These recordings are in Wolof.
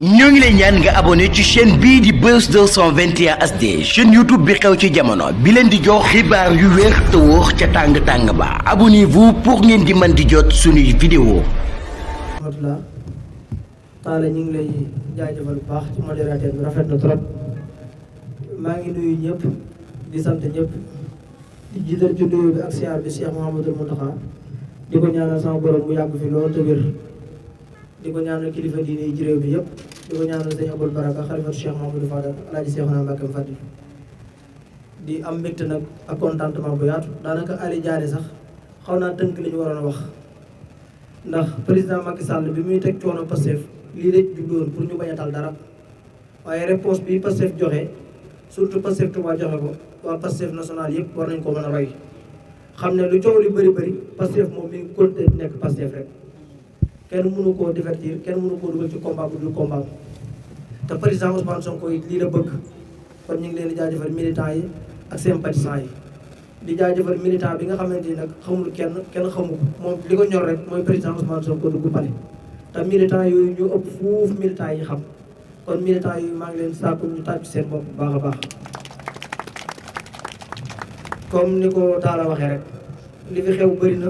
ñoo ngi lay ñaan nga abonné ci chaîne bii di Buzz 221 HD chaîne YouTube bi xew ci jamono bi leen di jox xibaar yu wér te wóor ca tàng-tàng ba abonnez-vous pour ngeen di mën di jot suñuy vidéo alhamdulilah taala ñu ngi lay jaajëfal bu baax ci modérateur bi rafet na trop maa ngi nuyu ñëpp di sant ñëpp di jiital ci nuyu bi ak siyaar bi Cheikh Mouhamadoul Mountakha di ko ñaanal sama borom mu yàgg fi lool te wér di ko ñaanal kilifa diine yi ci réew bi yëpp di ko ñaanal sëñ Abul Baraka xalifatu Cheikh Mahamadou Fadal alaaji Seexuna Mbàkke Fadil di am mbégte nag ak contentement bu yaatu daanaka Ali Diané sax xaw naa tënk li ñu waroon a wax ndax président Macky Sall bi muy teg coono Pastef lii rek jubluwoon pour ñu bañ a tal dara waaye réponse bi Pastef joxe surtout Pastef Touba joxe ko waa Pastef national yëpp war nañ ko mën a roy xam ne lu coow li bëri Pastef moom mi ngi continué nekk Pastef rek kenn mënu koo divertir kenn mënu koo dugal ci combat bu dul combat te président Ousmane Sonko yi lii la bëgg kon ñu ngi leen di jaajëfal militants yi ak sympathisants yi di jaajëfal militant bi nga xamante ni nag xamul kenn xamu ko moom li ko ñor rek mooy président Ousmane Sonko dugg pale te militant yooyu ñu ëpp fuuf militant yi xam kon militant yooyu maa ngi leen sàkku ñu tàcc seen bopp bu baax a baax comme ni ko Talla waxee rek li fi xew bëri na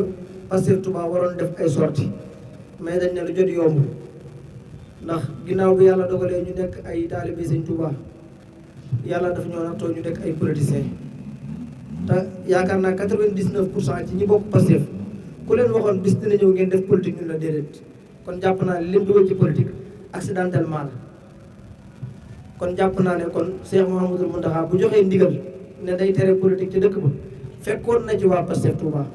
Pastef Touba waroon def ay sorties mais dañ ne lu jot yomb ndax ginnaaw bi yàlla dogalee ñu nekk ay taalibe Sëñ Touba yàlla dafa ñoo nattoo ñu nekk ay politiciens te yaakaar naa 99% ci ñi bokk Pastef ku leen waxoon bis dina ñëw ngeen def politique ñun la déedéet kon jàpp naa ne lim dugal ci politique accidentellement la kon jàpp naa ne kon Cheikh Mouhamadoul Mountakha bu joxee ndigal ne day tere politique ci dëkk ba fekkoon na ci waa Pastef Touba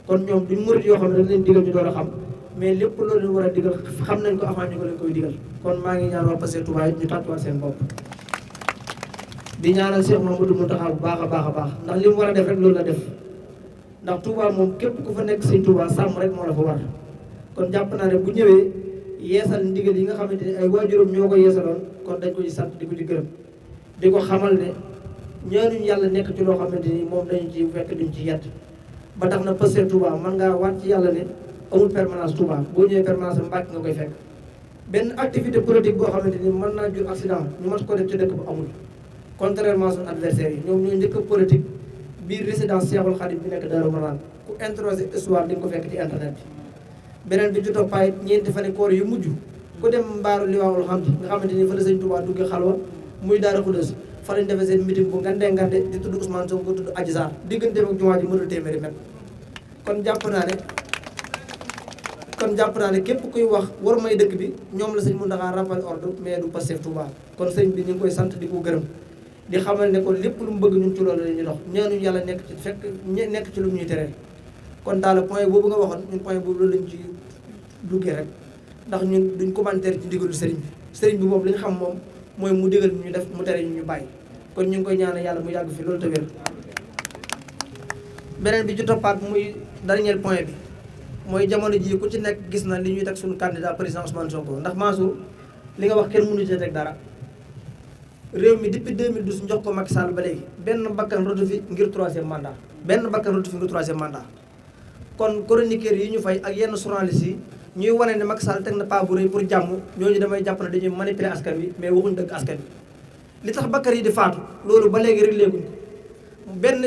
kon ñoom duñ murit yoo xam ne dañ leen digal ñu door a xam mais lépp loolu leen war a digal xam nañ ko avant ñu ko leen koy digal kon maa ngi ñaan waa Pastef Touba ñu tàttuwaat seen bopp di ñaanal Cheikh Mouhamadoul Mountakha bu baax a baax ndax li mu war a def rek loolu la def ndax Touba moom képp ku fa nekk Sëñ Touba sàmm rek moo la fa war kon jàpp naa ne bu ñëwee yeesal ndigal yi nga xamante ne ay waajuram ñoo ko yeesaloon kon dañ ko ci sant di ko ci gërëm di ko xamal ne ñaanuñu yàlla nekk ci loo xamante ni moom dañu ci fekk duñ ci yett ba tax na Pastef Touba mën ngaa waat ci yàlla ne amul permanence Touba boo ñëwee permanence Mbàkke nga koy fekk benn activité politique boo xamante ni mën naa jur accident ñu mat ko def ci dëkk bu amul contrairement suñu adversaires yi ñoom ñooy njëkk a politique biir résidence Cheikhoul Khadim bi nekk Darou Manane ku interroger histoire di nga ko fekk ci internet bi beneen bi ci toppaay ñeenti fan koor yu mujj ku dem mbaaru liwaawul hamdi nga xamante ni fa la Sëñ Touba duggee xalwa muy Daara Khoudoss fa lañ defee seen meeting bu ngande di tudd Ousmane Sonko tudd Adji Sarr digganteem ak jumaa ji mënul téeméeri mètre kon jàpp naa ne képp kuy wax war may dëkk bi ñoom la Sëñ Mountakha rappel ordre mais du Pastef Touba kon sëñ bi ñu ngi koy sant di ko gërëm di xamal ne kon lépp lu mu bëgg ñun ci loolu la ñuy dox ñaanuñu yàlla nekk ci fekk nekk ci lu ñuy teree kon daal point boobu nga waxoon ñun point boobu loolu lañ ci duggee rek ndax ñun duñ commentaire ci ndigalu sëriñ bi boobu li ñu xam moom mooy mu digal ñu def mu tere ñu bàyyi kon ñu ngi koy ñaanal yàlla mu yàgg fi loolu te wér beneen bi ci toppaat muy dernier point bi mooy jamono ji ku ci nekk gis na li ñuy teg suñu candidat président Ousmane Sonko ndax Mansour li nga wax kenn mënu ci teg dara réew mi depuis 2012 njox ko Macky Sall ba léegi benn bakkan rotu fi ngir troisième mandat kon chroniqueur yi ñu fay ak yenn journalistes yi ñuy wane ne Macky Sall teg na pas bu rëy pour jàmm ñooñu damay jàpp ne dañuy manipuler askan wi mais waxuñ dëgg askan wi li tax bakkan yi di faatu loolu ba léegi réglé guñ ko benn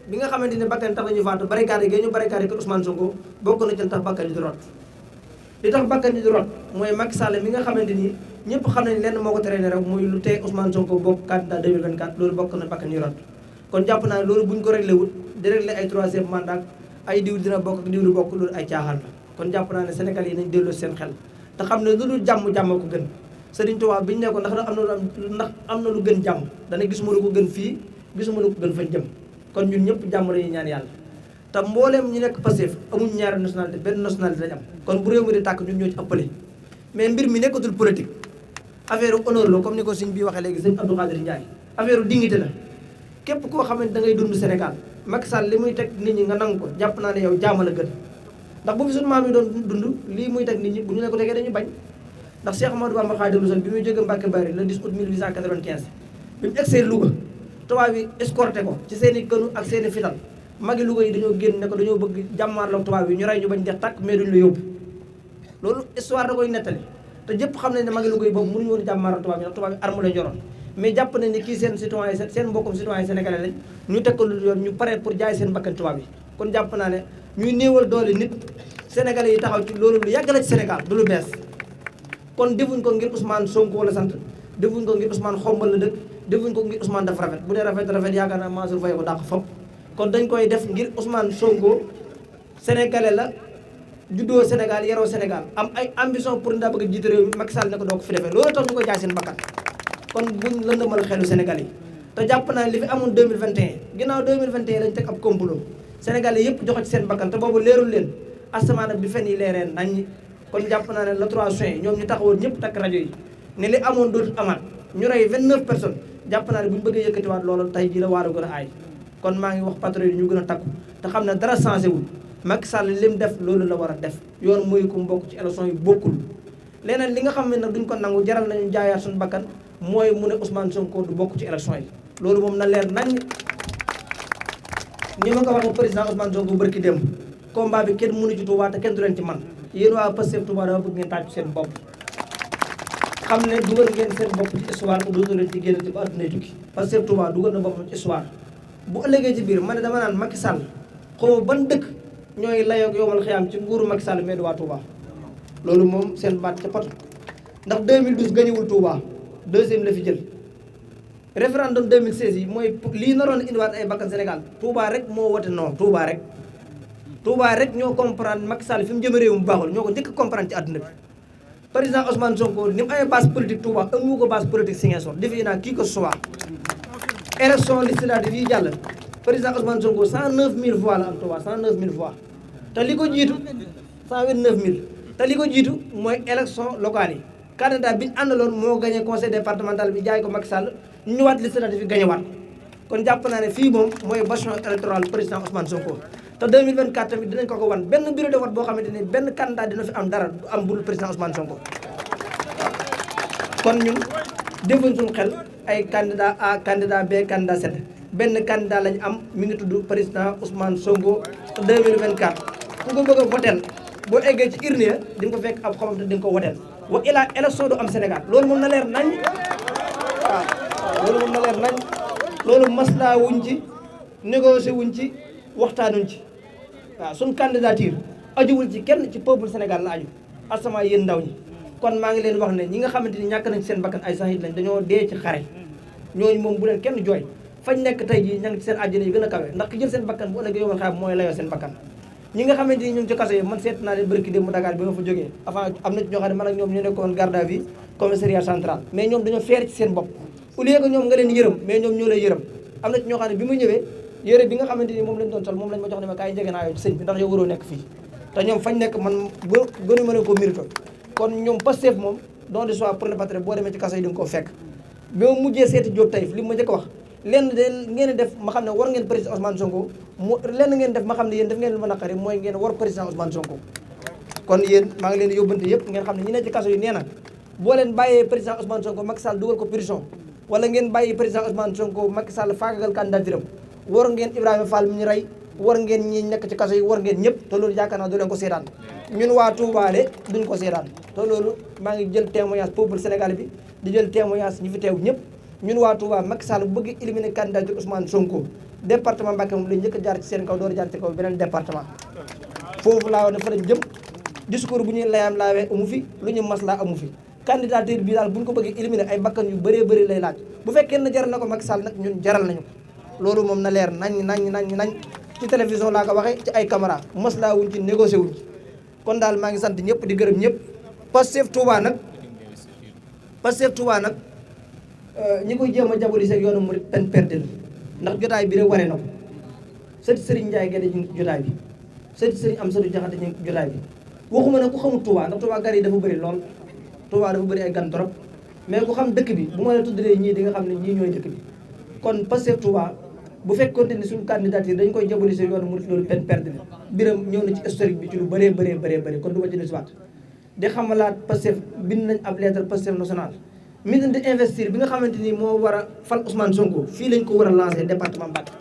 bi nga xamante ne bakkan tax nañu faatu barricade yi ñu barricade kër Ousmane Sonko bokk na ci tax bakkan yi di rot li tax bakkan yi di rot mooy Macky Sall mi nga xamante ni ñëpp xam nañ lenn moo ko teree ne rek muy lu tee Ousmane Sonko bokk candidat 2024 loolu bokk na bakkan yi rot kon jàpp naa ne loolu buñ ko réglé wut di réglé ay troisième mandat ay diw dina bokk ak diw du bokk loolu ay caaxaan la kon jàpp naa ne Sénégal yi nañ delloo seen xel te xam ne lu dul jàmm ko gën Sëriñ Tuubaa biñu ne ko ndax am na lu gën jàmm dana gisuma lu ko gën fii gisuma lu ko gën fañ jëm kon ñun ñëpp jàmm lañuy ñaan yàlla te mbooleem ñu nekk Pastef amuñ ñaari nationalité benn nationalité lañ am kon bu réew mi di tàkk ñun ñoo ci ëppale mais mbir mi nekkatul politique affaire honneur la comme ni ko sëñ bi waxee léegi sëñ Abdou Khadir Ndiaye affaire dignité la képp koo xamante da ngay dund Sénégal Macky Sall li muy teg nit ñi nga nangu ko jàpp naa ne yow jàmm la gën ndax bu fi suñu maam yi doon dund lii muy teg nit ñi bu ñu ne ko tegee dañu bañ ndax Cheikh Amadou Bamba Khadimou Rassoul bi muy jóge Mbacke Bari le 10 août 1895 bi mu egsee Louga tubaab yi escorté ko ci seen i kënu ak seen i fital magi Louga yi dañoo génn ne ko dañoo bëgg jàmmaarloog tubaab yi ñu rey ñu bañ dex tàkk mais duñu la yóbbu loolu histoire da koy nettali te ñëpp xam nañ ne magi Louga yi boobu mënuñu woon a jàmmaaral tubaab yi ndax tubaab yi arme lañ yoroon mais jàpp nañ ne kii seen citoyen seen mbokkum citoyen sénégalais lañ ñu teg ko lu yoon ñu pare pour jaay seen bakkan tubaab yi kon jàpp naa ne ñuy néewal doole nit sénégalais yi taxaw ci loolu lu yàgg la ci Sénégal du lu bees kon defuñ ko ngir Ousmane Sonko wala sant defuñ ko ngir Ousmane xombal la dëkk defuñ ko ngir Ousmane dafa rafet bu dee rafet yaakaar naa Mansour Faye ko dàq fop kon dañ koy def ngir Ousmane Sonko sénégalais la juddoo Sénégal yaroo Sénégal am ay ambition pour ndaa bëgg a jiite réew mi Macky Sall ne ko doo ko fi defee loolu tax ñu ko jaay seen bakkan kon buñ lëndëmal xelu Sénégal yi te jàpp naa li fi amoon 2021 ginnaaw 2021 lañ teg ab complot sénégalais yëpp joxe ci seen bakkan te boobu leerul leen asamaan bi fen yi leereen nañ kon jàpp naa ne le 3 juin ñoom ñu taxawoon ñëpp takk rajo yi ne li amoon dootul amaat ñu rey 29 personnes jàpp naa ne bu ñu bëggee yëkkatiwaat loolu tey jii la waaru gën a aay kon maa ngi wax patron yi ñu gën a takku te xam ne dara changé wul Macky Sall lim def loolu la war a def yoon mooy ku mbokk ci élection yi bokkul leneen li nga xam ne nag duñ ko nangu jaral nañu jaayaat suñu bakkan mooy mu ne Ousmane Sonko du bokk ci élection yi loolu moom na leer nañ ni ma ko waxee président Ousmane Sonko bërki démb combat bi kenn mënu ci Touba te kenn du leen ci man yéen waa Pastef Touba dama bëgg ngeen tàccu seen bopp xam ne dugal ngeen seen bopp ci histoire ko dootu leen ci génn ci ba àdduna tukki Pastef Touba dugal na boppam ci histoire bu ëllëgee ci biir ma ne dama naan Macky Sall xaw ma ban dëkk ñooy layoog yomal xiyaam ci nguuru Macky Sall mais du waa Touba loolu moom seen baat ca pot ndax 2012 gañewul Touba deuxième la fi jël référendum 2016 yi mooy lii naroon indiwaat ay bakkan Sénégal Touba rek moo wote non Touba rek ñoo comprendre Macky Sall fi mu jëme réew mu baaxul ñoo ko njëkk comprendre ci àdduna bi président Ousmane Sonko ni mu amee base politique Touba amu ko base politique Ziguinchor defe naa kii ko soit élection législative yi jàll président Ousmane Sonko 109000 voix la am Touba 109000 voix te li ko jiitu 129000 te li ko jiitu mooy élection locale yi candidat bi ñu àndaloon moo gagné conseil départemental bi jaay ko Macky Sall ñu ñëwaat législative yi gagné waat kon jàpp naa ne fii moom mooy bastion électoral président Ousmane Sonko te 2024 tamit dinañ ko wan benn bureau de vote boo xamante ni benn candidat dina fi am dara du am budul président Ousmane Sonko kon ñun defuñ suñu xel ay candidat A candidat B candidat Z benn candidat lañ am mi ngi tudd président Ousmane Sonko te 2024 ku ko bëgg a votel boo eggee ci urne ya di nga ko fekk ab xamam te di nga ko votel wa ilaa élection du am Sénégal loolu moom na leer nañ waaw loolu moom na leer nañ loolu maslaa wuñ ci négocier wuñ ci waxtaanuñ ci waaw suñ candidature ajuwul ci kenn ci peuple Sénégal la aju asama yéen ndaw ñi kon maa ngi leen wax ne ñi nga xamante ni ñàkk nañ seen bakkan ay sahid lañ dañoo dee ci xare ñooñu moom bu leen kenn jooy fañ nekk tey jii ña ngi ci seen àjjana yi gën a kawe ndax ki jël seen bakkan bu ëllëgee yomal xaar mooy layoo seen bakkan ñi nga xamante ni ñu ngi ci kaso yi man seet naa leen bërki démb Dakar bi ma fa jógee avant am na ci ñoo xam ne man ak ñoom ñu nekkoon garde à vue commissariat central mais ñoom dañoo feer ci seen bopp au lieu que ñoom nga leen yërëm mais ñoom ñoo lay yërëm am na ci ñoo xam ne bi mu ñëwee yére bi nga xamante ni moom lañ doon sol moom lañ ma jox ne ma kaay jege naa yow ci sëñ bi ndax yow waroo nekk fii te ñoom fañ nekk man gënu ma leen ko mérito kon ñoom Pastef moom don de choix pour le patriote boo demee ci kaso yi di nga ko fekk bi ma mujjee seeti Diop Taïf li ma njëkk wax lenn de ngeen def ma xam ne war ngeen président Ousmane Sonko mu lenn ngeen def ma xam ne yéen def ngeen lu ma naqari mooy ngeen war président Ousmane Sonko kon yéen maa ngi leen di yóbbante yëpp ngeen xam ne ñi ne ci kaso yi nee na boo leen bàyyee président Ousmane Sonko Macky Sall dugal ko prison wala ngeen bàyyi président Ousmane Sonko Macky Sall faagagal candidature am war ngeen Ibrahima Fall mi ñu rey war ngeen ñi nekk ci kaso yi war ngeen ñëpp te loolu yaakaar naa du leen ko seetaan ñun waa Touba de duñ ko seetaan te loolu maa ngi jël témoignage peuple Sénégal bi di jël témoignage ñi fi teew ñëpp ñun waa Touba Macky Sall bu bëgg éliminer candidature Ousmane Sonko département Mbacké moom la njëkk a jaar ci seen kaw door a jaar ci kaw beneen département foofu laa wax ne fa lañ jëm discours bu ñuy layaam laawee amu fi lu ñu maslaa amu fi candidature bi daal bu ñu ko bëggee éliminer ay bakkan yu bëree bëri lay laaj bu fekkee ne jaral na ko Macky Sall nag ñun jaral nañu ko loolu moom na leer nañ ci télévision laa ko waxee ci ay caméra maslaa wuñ ci négocier wuñ ci kon daal maa ngi sant ñëpp di gërëm ñëpp Pastef Touba nag ñi koy jéem a diaboliser yoonu murid peine perdue ndax jotaay bi rek waree na ko sëti Serigne Ndiaye Guèye ñu ngi jotaay bi sëti Serigne Amsatou Diakhaté ñu ngi jotaay bi waxuma nag ku xamul Touba ndax Touba gar yi dafa bëri lool Touba dafa bëri ay gan trop mais ku xam dëkk bi bu ma la tuddalee ñii di nga xam ne ñii ñooy dëkk bi kon Pastef Touba bu fekkoonte ni suñu candidature dañ koy diaboliser yoonu murid loolu peine perdue biram ñëw na ci historique bi ci lu bëree kon du ma ci dellusiwaat di xamalaat Pastef bind nañ ab lettre Pastef national mise de investir bi nga xamante ni moo war a fal Ousmane Sonko fii lañ ko war a lancer département Mbacké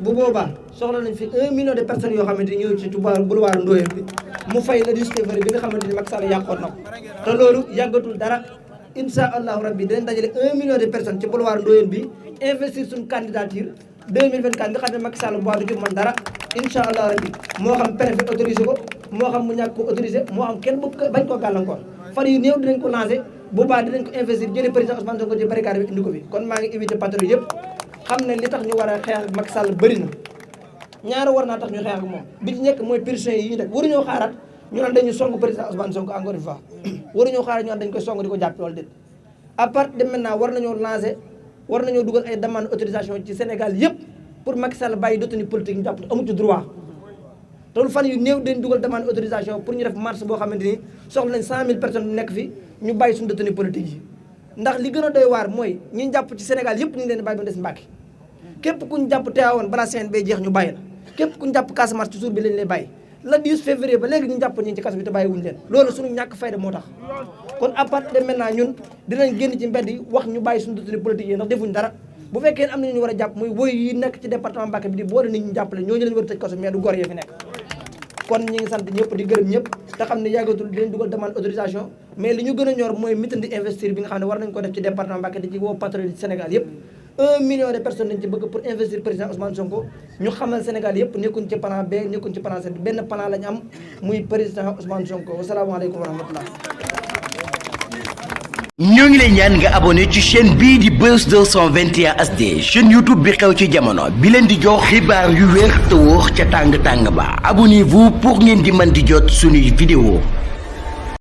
bu boobaa soxla nañ fi 1 million de personnes yoo xamante ni ñëw ci Touba boulevard Ndoye bi mu fay la 10 février bi nga xamante ni Macky Sall yàqoon na ko te loolu yàggatul dara incha allahu rabbi dinañ dajale 1 million de personnes ci boulevard Ndoyeen bi investir suñu candidature 2024 nga xam ne Macky Sall bu baax du ci mën dara incha allah rabbi moo xam préfet autorisé ko moo xam mu ñàkk ko autorisé moo xam kenn bañ koo gàllankoor fan yu néew dinañ ko lancé bu baax dinañ ko investir jëlee président Ousmane Sonko ci barricade bi indi ko fi kon maa ngi invité patriote yëpp xam ne li tax ñu war a xeex ak Macky Sall bëri na ñaara war naa tax ñu xeex ak moom bi ci nekk mooy pression yi ñu def waruñoo xaaraat ñu naan dañu song président Ousmane Sonko encore une fois waruñoo xaaraat ñu naan dañ koy song di ko jàppe wala déet à partir de maintenant war nañoo lancé war nañoo dugal ay demande autorisation ci Sénégal yëpp pour Macky Sall bàyyi détenu politique ñu jàpp amu ci droit te lu fan yu néew dañ dugal demande autorisation pour ñu def marche boo xamante ni soxla nañ 100 000 personnes nekk fi ñu bàyyi suñu détenu politique yi ndax li gën a doy waar mooy ñi jàpp ci Sénégal yëpp ñu ngi leen di bàyyi ba des Mbàkke képp ku ñu jàpp teewoon balaa semaine bay jeex ñu bàyyi la képp ku ñu jàpp Casamance ci jour bi lañ lay bàyyi le 10 février ba léegi ñu jàpp ñi ci kaso bi te bàyyi wuñu leen loolu suñu ñàkk fayda moo tax kon à partir de maintenant ñun dinañ génn ci mbedd yi wax ñu bàyyi suñu détenu politique yi ndax defuñ dara bu fekkee am na ñu war a jàpp muy woy yi nekk ci département Mbacké bi di boole nit ñu jàppale ñooñu lañ war a tëj kaso mais du góor yi fi nekk kon ñi ngi sant ñëpp di gërëm ñëpp te xam ne yàggatul dinañ dugal demande autorisation mais li ñu gën a ñor mooy mitin di investir bi nga xam ne war nañ ko def ci département Mbacké di ci woo patriote ci Sénégal yëpp 1 million de personnes lañ ci bëgg pour investir président Ousmane Sonko ñu xamal Sénégal yëpp nekkuñ ci plan B nekkuñ ci plan C benn plan lañ am muy président Ousmane Sonko wasalaamaaleykum wa rahmatullah ñoo ngi lay ñaan nga abonné ci chaîne bii di Buzz 221 HD chaîne YouTube bi xew ci jamono bi leen di jox xibaar yu wér te wóor ca tàng tàng ba abonnez-vous pour ngeen di mën di jot suñuy vidéo